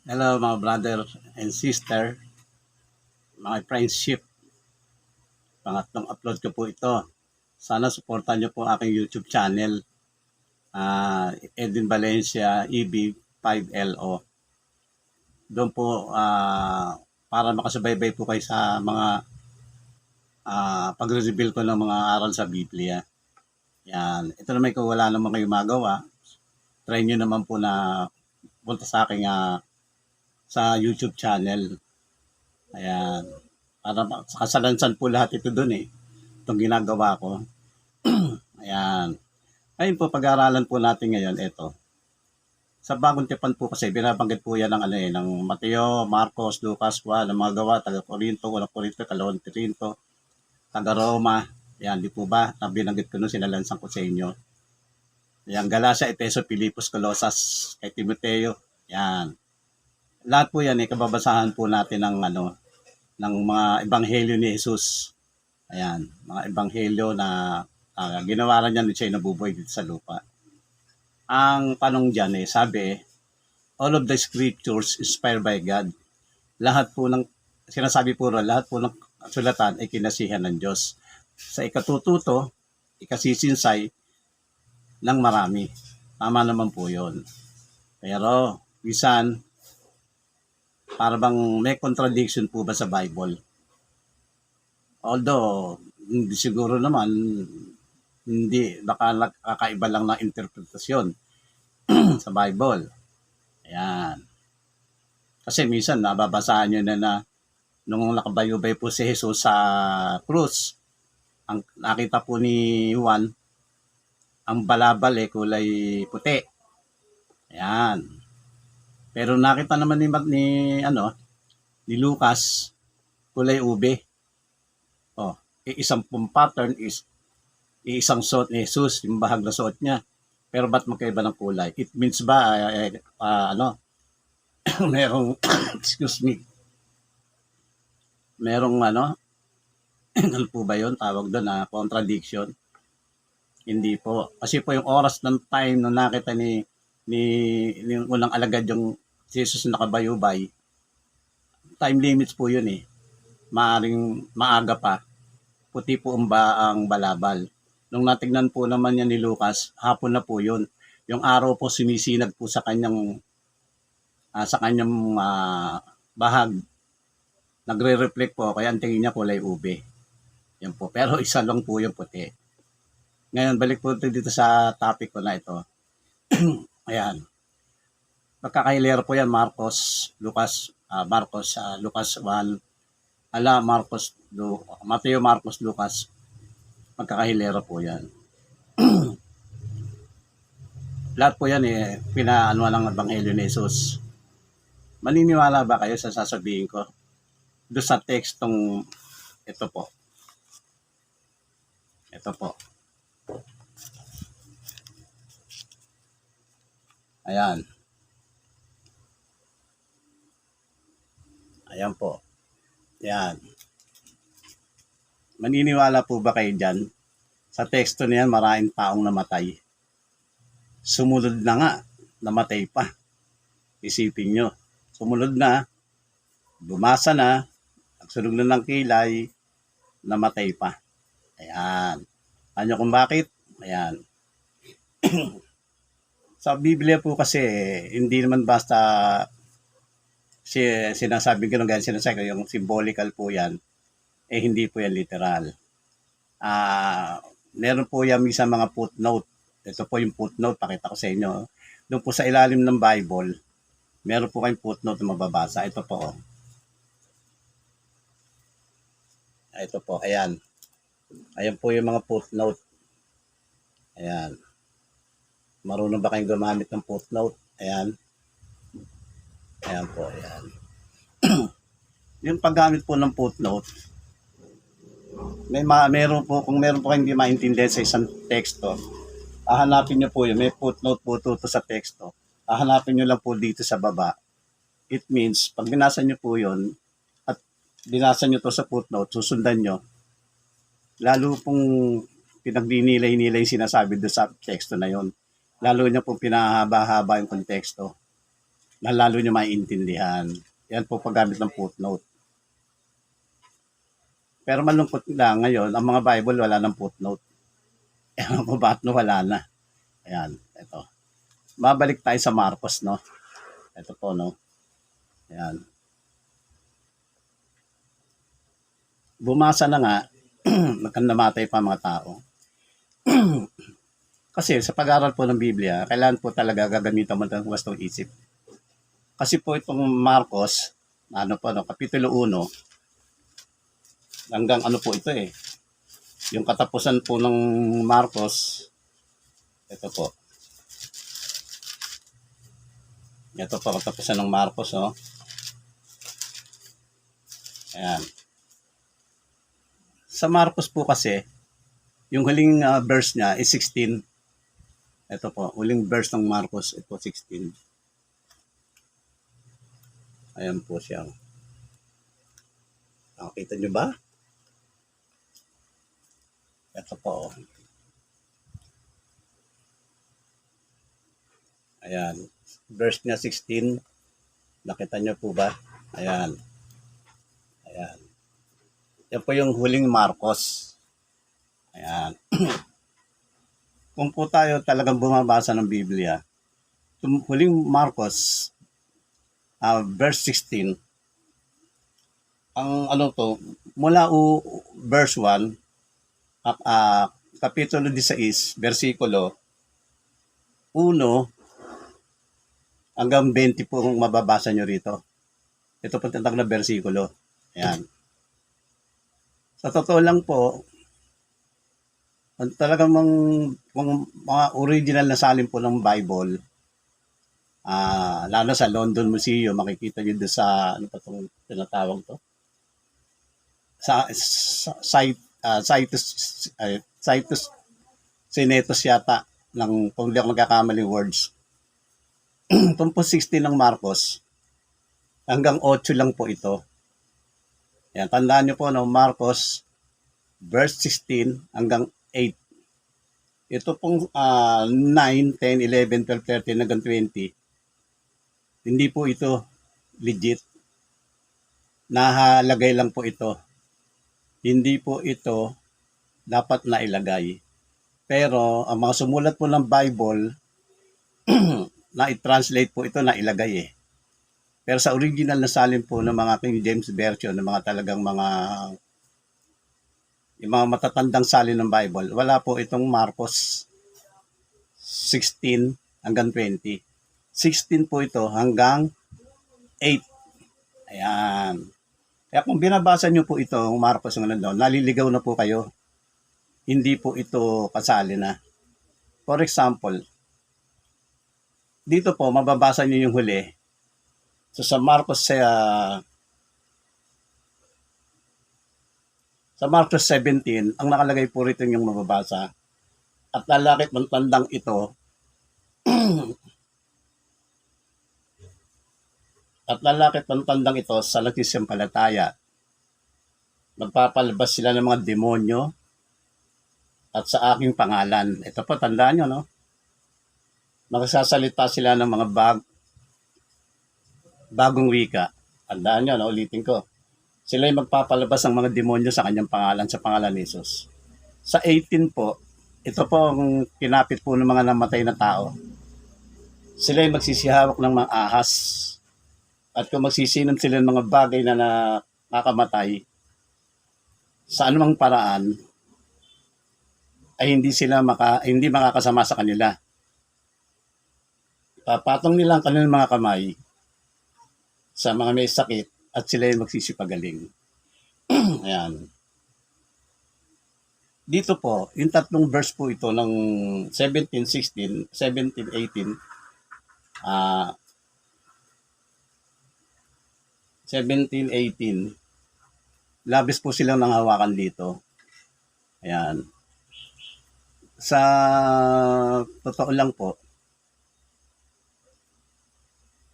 Hello mga brother and sister, mga friendship. Pangatlong upload ko po ito. Sana supportan niyo po aking YouTube channel. Edwin Valencia EB5LO. Doon po para makasubaybay po kayo sa mga pagre-reveal ko ng mga aral sa Biblia. Yan. Ito naman kung wala naman kayo magawa, try nyo naman po na punta sa aking sa YouTube channel. Ayan. Para sa kasalansan po lahat ito doon eh. Itong ginagawa ko. Ayan. Ayun po, pag-aaralan po natin ngayon, ito. Sa Bagong Tipan po kasi, binabanggit po yan ng Mateo, Marcos, Lucas, Juan, ng mga gawa, taga-Corinto, Unang Corinto, Kalawang Corinto, taga-Roma. Ayan, di po ba? Binanggit ko nung sinalansan ko sa inyo. Ayan, Galacia, Efeso, Filipos, Colosas, kay Timoteo. Ayan. Lahat po yan, kababasahan po natin ng mga ebanghelyo ni Jesus. Ayan, mga ebanghelyo na ginawa niya siya nabubuhay dito sa lupa. Ang tanong dyan sabi, all of the scriptures inspired by God. Lahat po ng, sinasabi po rin, lahat po ng sulatan ay kinasihan ng Diyos. Sa ikatututo, ikasisinsay ng marami. Tama naman po yun. Pero, bisan, para bang may contradiction po ba sa Bible? Although, hindi siguro naman, hindi, baka nakakaiba lang ng interpretasyon sa Bible. Ayan. Kasi minsan nababasahan nyo na nung nakabayubay po si Jesus sa krus, ang nakita po ni Juan, ang balabal kulay puti. Ayan. Pero nakita naman ni Lucas, kulay ube. Oh, isang pong pattern is isang suot ni Jesus, yung bahag na suot niya. Pero ba't magkaiba ng kulay? It means ba, merong, excuse me, merong ano po ba yun, tawag doon na contradiction? Hindi po. Kasi po yung oras ng time nung nakita ni unang alagad yung Jesus na nakabayubay, time limits po yun eh. Maaring maaga pa, puti po ang balabal. Nung natignan po naman yan ni Lucas, hapon na po yun. Yung araw po sumisinag po sa kanyang bahag. Nagre-reflect po, kaya ang tingin niya kulay ube. Yan po. Pero isa lang po yung puti. Ngayon, balik po dito sa topic ko na ito. Ayan. Magkakahilera po yan, Marcos, Lucas, Lucas 1, Mateo, Marcos, Lucas. Magkakahilera po yan. Lahat po yan pinaano ng Ebanghelyo ni Jesus. Maniniwala ba kayo sa sasabihin ko? Doon sa tekstong ito po. Ito po. Ayan. Ayan po. Ayan. Maniniwala po ba kayo dyan? Sa teksto niyan, maraming taong namatay. Sumunod na nga, namatay pa. Isipin nyo. Sumunod na, bumasa na, nagsunog na ng kilay, namatay pa. Ayan. Ano kung bakit? Ayan. Sa Biblia po kasi, hindi naman basta sinasabi ko nung ganyan, sinasabi ko, yung symbolical po yan, hindi po yan literal. Meron po yan sa mga footnote. Ito po yung footnote, pakita ko sa inyo. Doon po sa ilalim ng Bible, meron po kayong footnote na mababasa. Ito po. Ito po, ayan. Ayan po yung mga footnote. Ayan. Marunong ba kayong gumamit ng footnote? Ayan. Ayan po, ayan. Yung paggamit po ng footnote, meron po, kung meron po kayong hindi maintindihan sa isang teksto, hahanapin nyo po yun. May footnote po tuto sa teksto. Hahanapin nyo lang po dito sa baba. It means, pag binasa nyo po yun, at binasa nyo to sa footnote, susundan nyo, lalo pong pinagdinilay-nilay sinasabi doon sa teksto na yon. Lalo niya pong pinahaba-haba yung konteksto. na lalo nyo maiintindihan. Yan po paggamit ng footnote. Pero malungkot lang ngayon, ang mga Bible wala ng footnote. Ewan ko bakit no, wala na. Ayan, ito. Babalik tayo sa Marcos, no? Ito po, no? Ayan. Bumasa na nga, namatay pa mga tao. Kasi sa pag-aaral po ng Biblia, kailangan po talaga gagamitan mo ng wastong isip. Kasi po itong Marcos, Kapitulo 1, hanggang ano po ito eh. Yung katapusan po ng Marcos, ito po. Ito po katapusan ng Marcos, oh. Ayan. Sa Marcos po kasi, yung huling verse niya is 16. Ito po, huling verse ng Marcos, ito 16. Ayan po siya. Nakita nyo ba? Ito po. Ayan. Verse niya 16. Nakita nyo po ba? Ayan. Ayan. Yan po yung huling Marcos. Ayan. Kung po tayo talagang bumabasa ng Biblia, yung huling Marcos, verse 16, ang ano to, mula verse 1, kapitulo 16, versikulo 1 hanggang 20 po kung mababasa nyo rito. Ito po tinatawag na versikulo. Ayan. Sa totoo lang po, talagang mga original na salin po ng Bible, lalo sa London Museum, makikita nyo doon sa, ano pa itong tinatawag to? Sa Citus Senetos yata, kung di ako magkakamaling words. Itong po 16 ng Marcos, hanggang 8 lang po ito. Yan, tandaan nyo po, no, Marcos, verse 16 hanggang 8. Ito pong 9, 10, 11, 12, 13 hanggang 20. Hindi po ito legit. Nahalagay lang po ito. Hindi po ito dapat na ilagay. Pero ang mga sumulat po ng Bible, na i-translate po ito na ilagay eh. Pero sa original na salin po ng mga King James Version, ng mga talagang yung mga matatandang salin ng Bible, wala po itong Marcos 16 hanggang 20. 16 po ito hanggang 8. Ayan. Kaya kung binabasa nyo po ito, Marcos ng doon, naliligaw na po kayo. Hindi po ito kasali na. For example, dito po, mababasa nyo yung huli. So sa Marcos 17, ang nakalagay po rito yung mababasa. At lalakit ng tandang ito, sa nagsisampalataya. Magpapalabas sila ng mga demonyo at sa aking pangalan. Ito po, tandaan nyo, no? Magsasalita sila ng mga bagong wika. Tandaan nyo, no? Ulitin ko. Sila yung magpapalabas ng mga demonyo sa kanyang pangalan, sa pangalan ni Jesus. Sa 18 po, ito po ang kinapit po ng mga namatay na tao. Sila yung magsisihawak ng mga ahas. At kung magsisinom sila ng mga bagay na nakakamatay, sa anumang paraan, ay hindi makakasama sa kanila. Papatong nila ang kanilang mga kamay sa mga may sakit at sila yung magsisipagaling. Ayan. Dito po, yung tatlong verse po ito ng 17, 16, 17, 18, 17, 18, labis po silang nanghawakan dito. Ayan. Sa totoo lang po,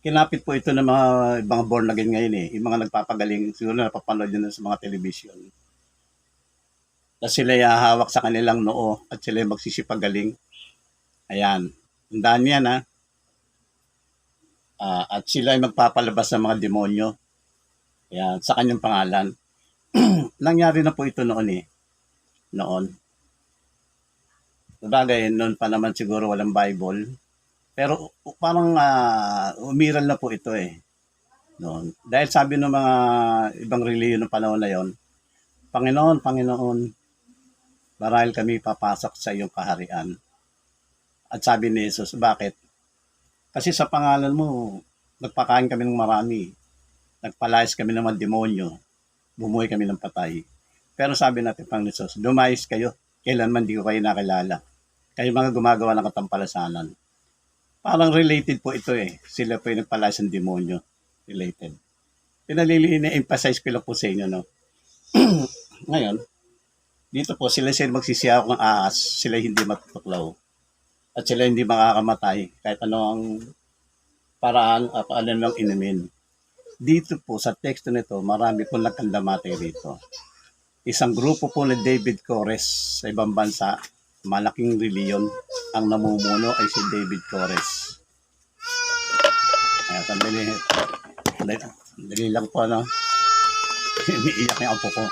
kinapit po ito ng mga ibang born again ngayon eh. Yung mga nagpapagaling, siguro napapanood nyo sa mga television. Tapos sila hahawak sa kanilang noo at sila magsisipagaling. Ayan. Tandaan yan ha. At sila ay magpapalabas ng mga demonyo. Yan, sa kanyang pangalan. Nangyari na po ito noon eh. Noon. Sabagay, noon pa naman siguro walang Bible. Pero parang umiral na po ito eh. Noon. Dahil sabi ng mga ibang reliyon ng panahon na yon, Panginoon, Panginoon, marahil kami papasok sa iyong kaharian. At sabi ni Jesus, bakit? Kasi sa pangalan mo, nagpakain kami ng marami. Nagpalayas kami ng mga demonyo. Bumuhay kami ng patay. Pero sabi natin, Panginoon Jesus, lumayas kayo. Kailanman di ko kayo nakilala. Kayo mga gumagawa ng katampalasanan. Parang related po ito eh. Sila po yung nagpalayas ng demonyo. Related. Pinalili-emphasize ko lang po sa inyo, no? Ngayon, dito po sila magsisiyawak ng ahas. Sila hindi matutuklaw. At sila hindi makakamatay kahit ano ang paraan at ano lang inumin. Dito po sa teksto nito, marami po nagkandamate rito. Isang grupo po ni David Kores sa ibang bansa, malaking reliyon. Ang namumuno ay si David Kores. Ayan, sandali lang po, ano. Iniiyak yung apo ko.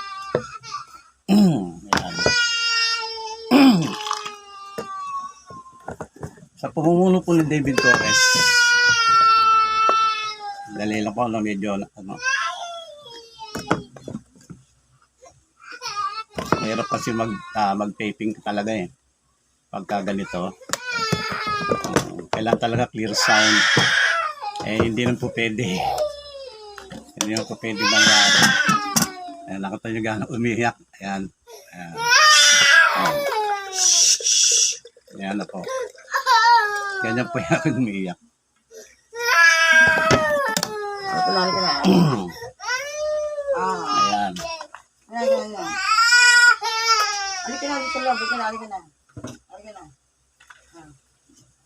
Ayan. Sa pamumuno po ni David Kores, dali lang po, no, medyo, ano, mahirap kasi mag-taping talaga eh. Pagka ganito, kailangan talaga clear sound. Hindi naman po pwede. Hindi naman po pwede mangyari. Ayan, nakita nyo gano'n umiyak. Ayan. Ayan. Ayan na po. Ganyan po yan umiyak. Ayan.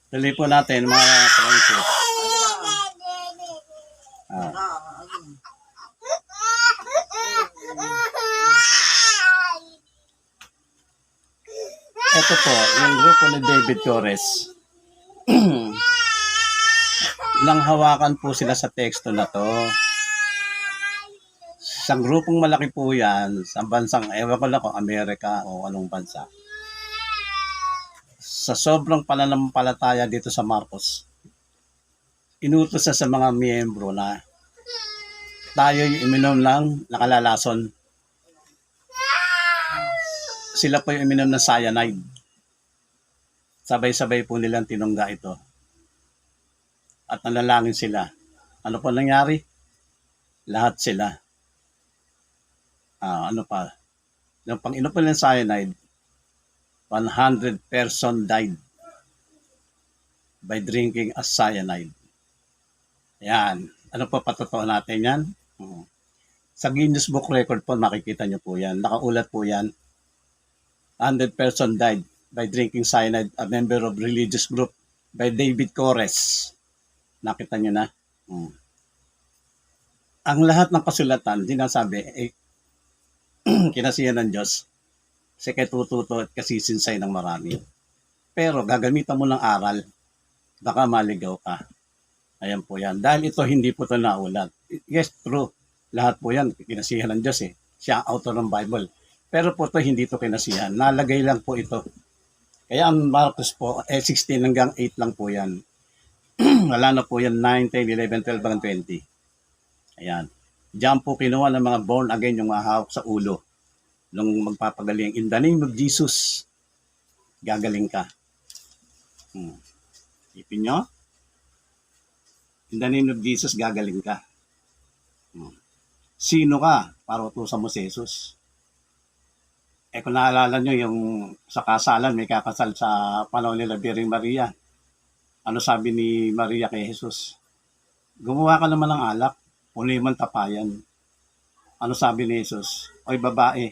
Tuloy po natin mga Francis. Ito po, yung grupo ni David Kores. Nang hawakan po sila sa teksto na to. Isang grupong malaki po yan sa bansang, ewan ko lang kung Amerika o anong bansa. Sa sobrang pananampalataya dito sa Marcos, inutos na sa mga miyembro na tayo yung iminom ng nakalalason. Sila po yung iminom ng cyanide. Sabay-sabay po nilang tinungga ito. At nalalangin sila. Ano po nangyari? Lahat sila. Ano pa? Nung pang-inom po ng cyanide, 100 person died by drinking a cyanide. Yan. Ano po patotoo natin yan? Sa Guinness Book Record po, makikita nyo po yan. Nakaulat po yan. 100 person died by drinking cyanide, a member of religious group by David Kores. Nakita nyo na? Ang lahat ng kasulatan, dinasabi, kinasiyan ng Diyos, kasi kay tututo at kasisinsay ng marami. Pero gagamitan mo ng aral, baka maligaw ka. Ayan po yan. Dahil ito, hindi po ito naulat. Yes, true. Lahat po yan, kinasihan ng Diyos eh. Siya ang author ng Bible. Pero po ito, hindi ito kinasihan. Nalagay lang po ito. Kaya ang Marcos po, 16 hanggang 8 lang po yan. Wala na po yan, 9, 10, 11, 12, hanggang 20. Ayan. Diyan po kinuha ng mga born again yung mahawak sa ulo. Nung magpapagaling, in the name of Jesus, gagaling ka. Ipin nyo? In the name of Jesus, gagaling ka. Sino ka para utusan mo si Jesus? Kung naalala nyo yung sa kasalan, may kakasal sa panahon nila Birring Maria. Ano sabi ni Maria kay Jesus? Gumawa ka naman ng alak, punoy man tapayan. Ano sabi ni Jesus? Oy babae,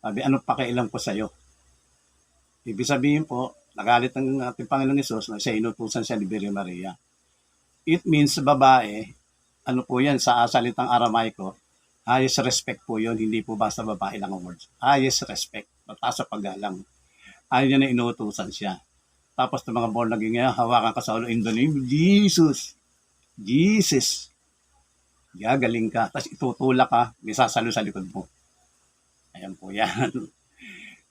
sabi, ano pakialam ko sa'yo? Ibig sabihin po, nagalit ng ating Panginoon Jesus na siya inutusan siya ni Birring Maria. It means babae, ano po yan sa salitang Aramaiko, highest respect po yun, hindi po basta babae lang ang words. Highest respect, mataas sa paggalang. Ayaw niya na inutusan siya. Tapos ng mga born again ngayon, hawakan ka sa ulo in the name of Jesus. Jesus, gagaling ka. Tapos itutulak ka, may sasalo sa likod mo. Ayan po yan.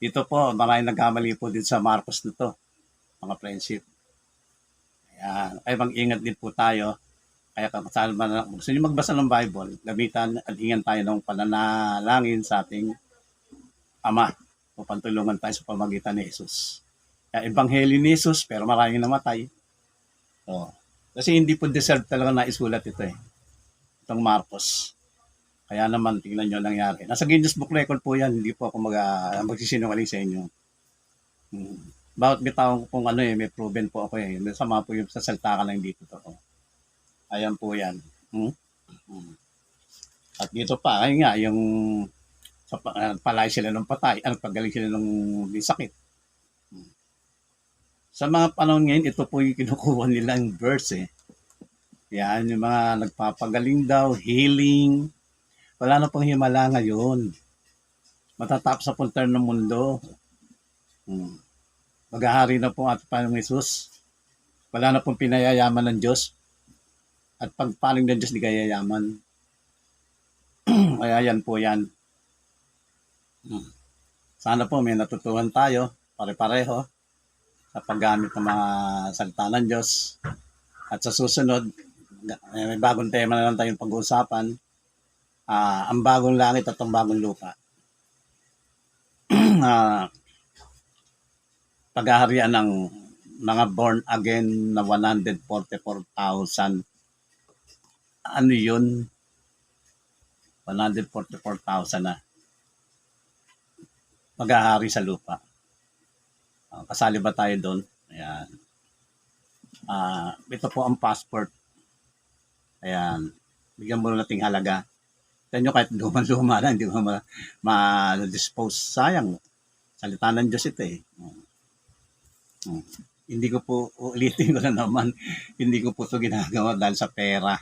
Dito po, maraming nagkamali po din sa Marcos na to, mga friendship. Ayan. Ay, mag-ingat din po tayo. Kaya kung saan man gusto niyo magbasa ng Bible, gamitan at hingan tayo ng pananalangin sa ating Ama upang tulungan tayo sa pamagitan ni Jesus. Kaya Ebanghelyo ni Jesus, pero maraming namatay. Oh. Kasi hindi po deserve talaga na isulat ito eh. Itong Marcos. Kaya naman, tingnan nyo nangyari. Nasa Guinness Book Record po yan. Hindi po ako magsisinungaling sa inyo. Bawat bitawang kung ano eh, may proven po ako eh. Masama po yung sa salta ka lang dito to. Ayan po yan. At dito pa, ayun nga, yung palay sila ng patay, pagaling sila ng sakit. Sa mga panahon ngayon, ito po yung kinukuha nila yung verse eh. Yan, yung mga nagpapagaling daw, healing. Wala na pong himala ngayon. Matatapos sa punter ng mundo. Maghahari na po ang ating Panginoong Hesus. Wala na pong pinayayaman ng Diyos. At pagpaling ng Diyos, di kayayaman. Kaya yan po yan. Sana po may natutuhan tayo, pare-pareho, sa paggamit ng mga salita ng Diyos. At sa susunod, may bagong tema na lang tayong pag-uusapan. Ang bagong langit at ang bagong lupa. Paghaharian ng mga born again na 144,000. Ano yun? 144,000 na. Maghahari sa lupa. Kasali ba tayo doon? Ayan. Ito po ang passport. Ayan. Bigyan mo nating halaga. Ito nyo kahit luma-luma na, hindi mo ma-dispose. Sayang. Salita ng Diyos ito eh. Hindi ko po, ulitin ko na naman, hindi ko po ito ginagawa dahil sa pera.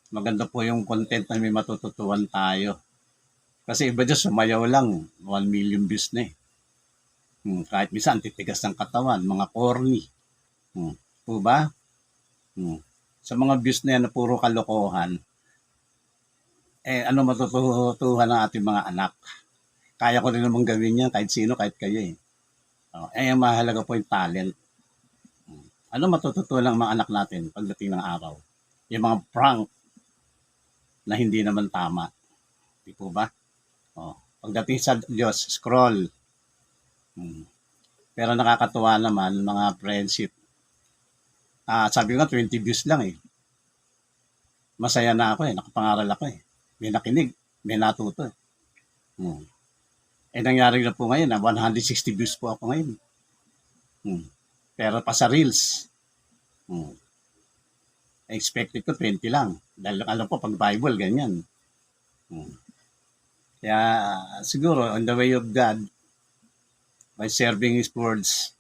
Maganda po yung content na may matututuan tayo. Kasi iba dyan, sumayaw lang, 1 million views na eh. Kahit minsan, titigas ng katawan, mga corny. Po ba? Sa mga views na yan na puro kalokohan, ano matututuhan ng ating mga anak? Kaya ko rin naman gawin yan, kahit sino, kahit kayo eh. Ang mahalaga po yung talent. Ano matututunan ng mga anak natin pagdating ng araw? Yung mga prank na hindi naman tama. Di po ba? Pagdating sa Diyos, scroll. Pero nakakatuwa naman, mga friendship. Sabi ko nga, 20 views lang eh. Masaya na ako eh, nakapangaral ako eh. May nakinig, may natuto eh. Nangyari na po ngayon, 160 views po ako ngayon. Pero pa sa Reels. Expected ko 20 lang. Dahil alam ko, pag Bible, ganyan. Kaya siguro, on the way of God, by serving His words,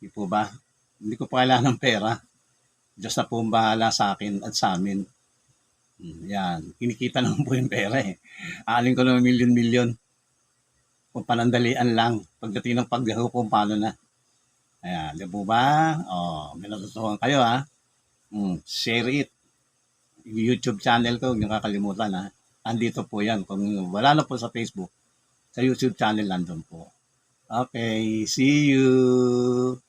di po ba? Hindi ko pa kailangan ng pera. Diyos na po ang bahala sa akin at sa amin. Yan. Kinikita naman po yung pera eh. Aalin ko ng milyon-milyon. Kung panandalian lang. Pagdating ng paghukom, paano na? Ayan. Di po ba? May natutuhan kayo ha. Share it. Yung YouTube channel ko, huwag niyo kakalimutan ha. Andito po yan. Kung wala na po sa Facebook, sa YouTube channel nandun po. Okay. See you.